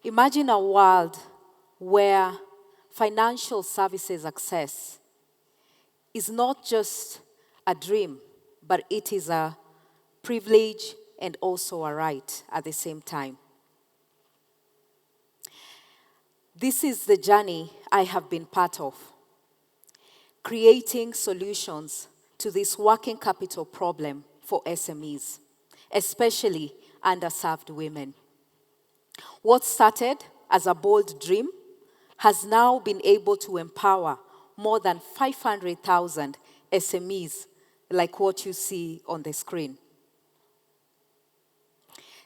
Imagine a world where financial services access is not just a dream, but it is a privilege and also a right at the same time. This is the journey I have been part of, creating solutions to this working capital problem for SMEs, especially underserved women. What started as a bold dream has now been able to empower more than 500,000 SMEs, like what you see on the screen.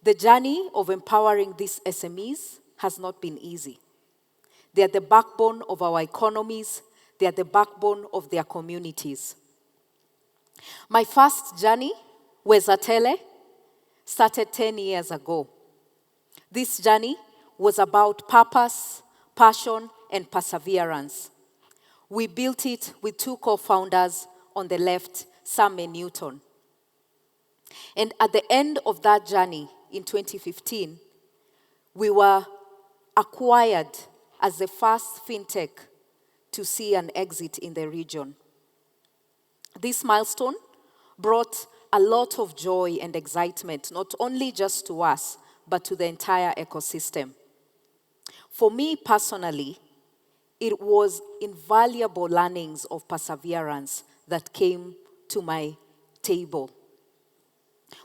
The journey of empowering these SMEs has not been easy. They are the backbone of our economies. They are the backbone of their communities. My first journey, Wezatele, started 10 years ago. This journey was about purpose, passion, and perseverance. We built it with two co-founders on the left, Sam and Newton. And at the end of that journey in 2015, we were acquired as the first fintech to see an exit in the region. This milestone brought a lot of joy and excitement, not only just to us, but to the entire ecosystem. For me personally, it was invaluable learnings of perseverance that came to my table.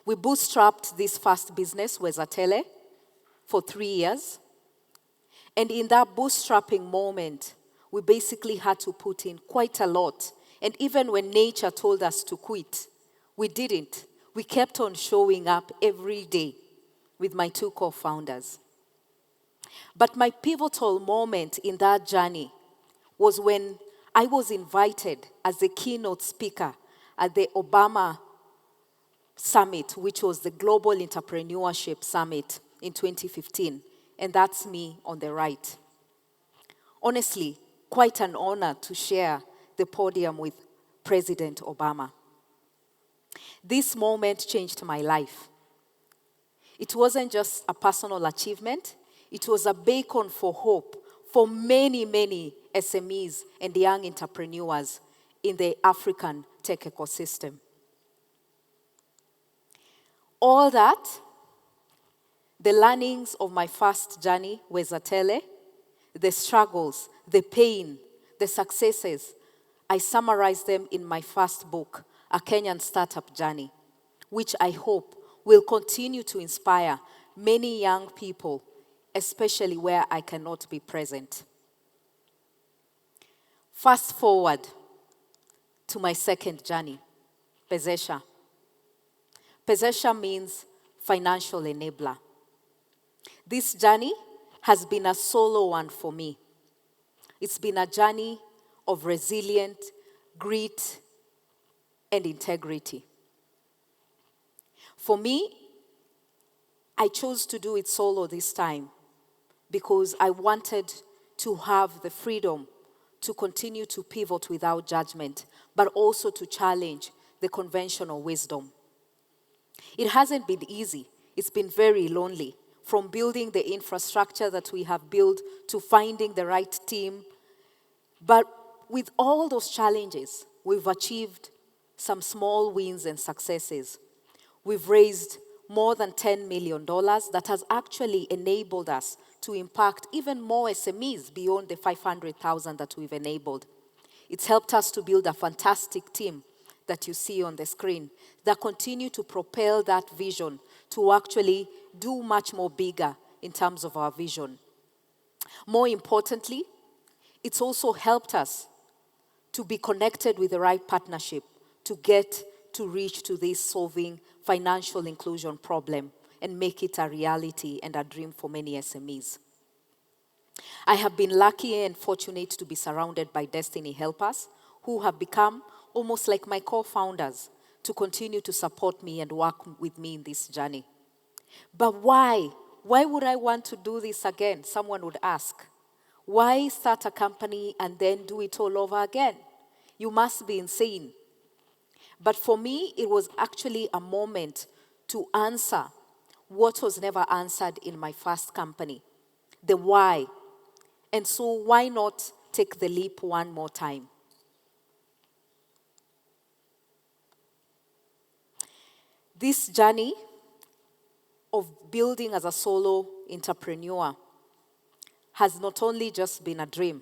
We bootstrapped this first business, Wezatele, for 3 years. And in that bootstrapping moment, we basically had to put in quite a lot. And even when nature told us to quit, we didn't. We kept on showing up every day with my two co-founders. But my pivotal moment in that journey was when I was invited as the keynote speaker at the Obama Summit, which was the Global Entrepreneurship Summit in 2015. And that's me on the right. Honestly, quite an honor to share the podium with President Obama. This moment changed my life. It wasn't just a personal achievement, it was a beacon for hope for many, many SMEs and young entrepreneurs in the African tech ecosystem. All that, the learnings of my first journey, Wezatele, the struggles, the pain, the successes, I summarized them in my first book, A Kenyan Startup Journey, which I hope will continue to inspire many young people, especially where I cannot be present. Fast forward to my second journey, Pezesha. Pezesha means financial enabler. This journey has been a solo one for me. It's been a journey of resilience, grit, and integrity. For me, I chose to do it solo this time because I wanted to have the freedom to continue to pivot without judgment, but also to challenge the conventional wisdom. It hasn't been easy. It's been very lonely. From building the infrastructure that we have built to finding the right team. But with all those challenges, we've achieved some small wins and successes. We've raised more than $10 million that has actually enabled us to impact even more SMEs beyond the 500,000 that we've enabled. It's helped us to build a fantastic team that you see on the screen that continue to propel that vision to actually do much more bigger in terms of our vision. More importantly, it's also helped us to be connected with the right partnership to get to reach to this solving financial inclusion problem and make it a reality and a dream for many SMEs. I have been lucky and fortunate to be surrounded by destiny helpers who have become almost like my co-founders to continue to support me and work with me in this journey. But why? Why would I want to do this again? Someone would ask. Why start a company and then do it all over again? You must be insane. But for me, it was actually a moment to answer what was never answered in my first company. the why. And so why not take the leap one more time? This journey of building as a solo entrepreneur has not only just been a dream.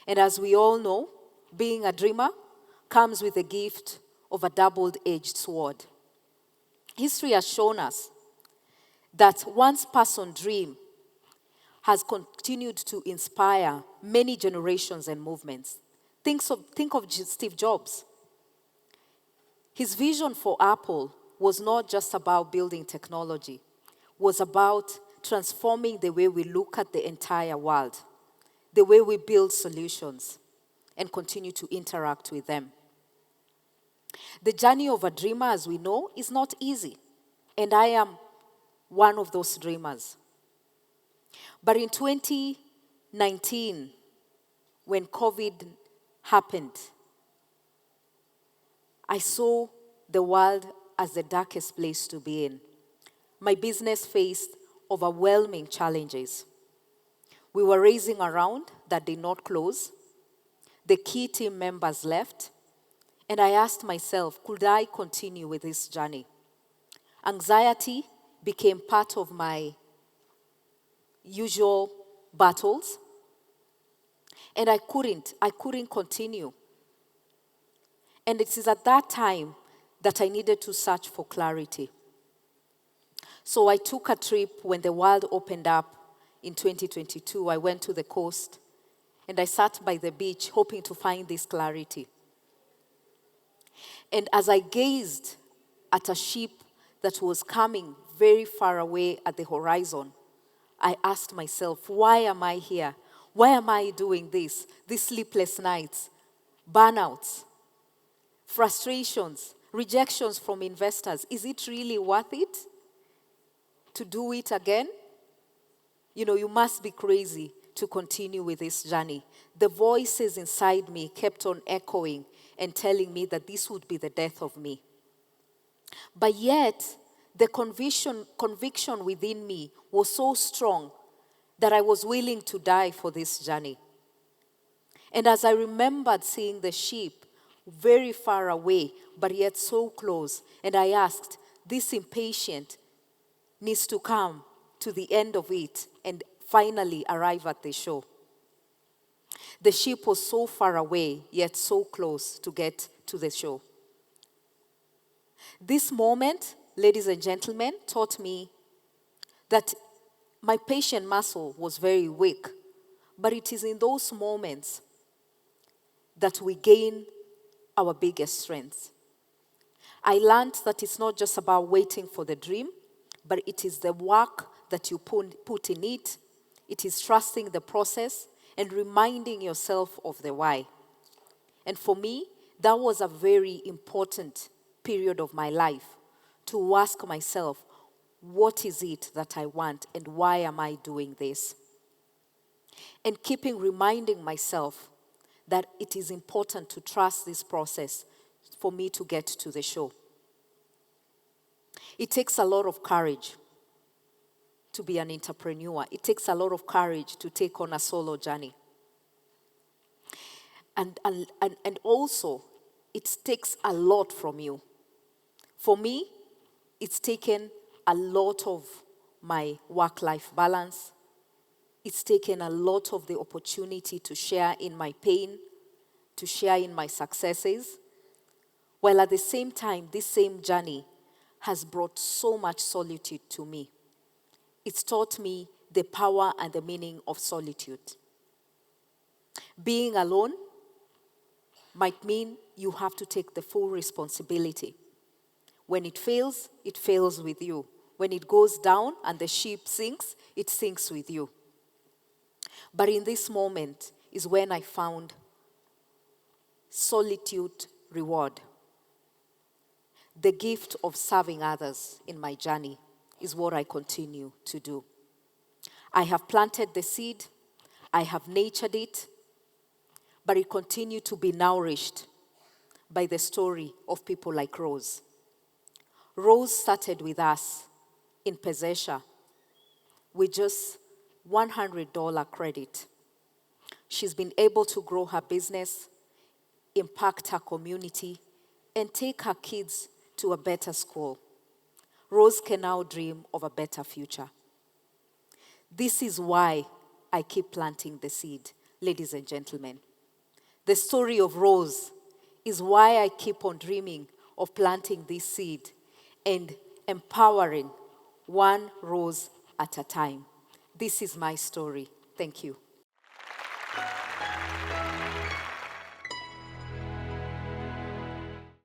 And as we all know, being a dreamer comes with the gift of a double-edged sword. History has shown us that one's person dream has continued to inspire many generations and movements. Think of Steve Jobs. His vision for Apple was not just about building technology, was about transforming the way we look at the entire world, the way we build solutions, and continue to interact with them. The journey of a dreamer, as we know, is not easy, and I am one of those dreamers. But in 2019, when COVID happened, I saw the world as the darkest place to be in. My business faced overwhelming challenges. We were raising a round that did not close. The key team members left. And I asked myself, could I continue with this journey? Anxiety became part of my usual battles. And I couldn't continue. And it is at that time that I needed to search for clarity. So I took a trip when the world opened up in 2022. I went to the coast and I sat by the beach hoping to find this clarity. And as I gazed at a ship that was coming very far away at the horizon, I asked myself, why am I here? Why am I doing this? These sleepless nights, burnouts, frustrations, rejections from investors. Is it really worth it to do it again? You know, you must be crazy to continue with this journey. The voices inside me kept on echoing and telling me that this would be the death of me. But yet, the conviction within me was so strong that I was willing to die for this journey. And as I remembered seeing the sheep very far away, but yet so close, and I asked, this impatient needs to come to the end of it and finally arrive at the shore. The ship was so far away, yet so close to get to the shore. This moment, ladies and gentlemen, taught me that my patient muscle was very weak, but it is in those moments that we gain our biggest strengths. I learned that it's not just about waiting for the dream, but it is the work that you put in it. It is trusting the process and reminding yourself of the why. And for me, that was a very important period of my life to ask myself, what is it that I want and why am I doing this? And reminding myself that it is important to trust this process for me to get to the shore. It takes a lot of courage to be an entrepreneur. It takes a lot of courage to take on a solo journey. And also, it takes a lot from you. For me, it's taken a lot of my work-life balance. It's taken a lot of the opportunity to share in my pain, to share in my successes, while at the same time, this same journey has brought so much solitude to me. It's taught me the power and the meaning of solitude. Being alone might mean you have to take the full responsibility. When it fails with you. When it goes down and the ship sinks, it sinks with you. But in this moment is when I found solitude reward. The gift of serving others in my journey is what I continue to do. I have planted the seed, I have nurtured it, but it continues to be nourished by the story of people like Rose. Rose started with us in Pezesha with just $100 credit. She's been able to grow her business, impact her community, and take her kids to a better school. Rose can now dream of a better future. This is why I keep planting the seed, ladies and gentlemen. The story of Rose is why I keep on dreaming of planting this seed and empowering one rose at a time. This is my story. Thank you.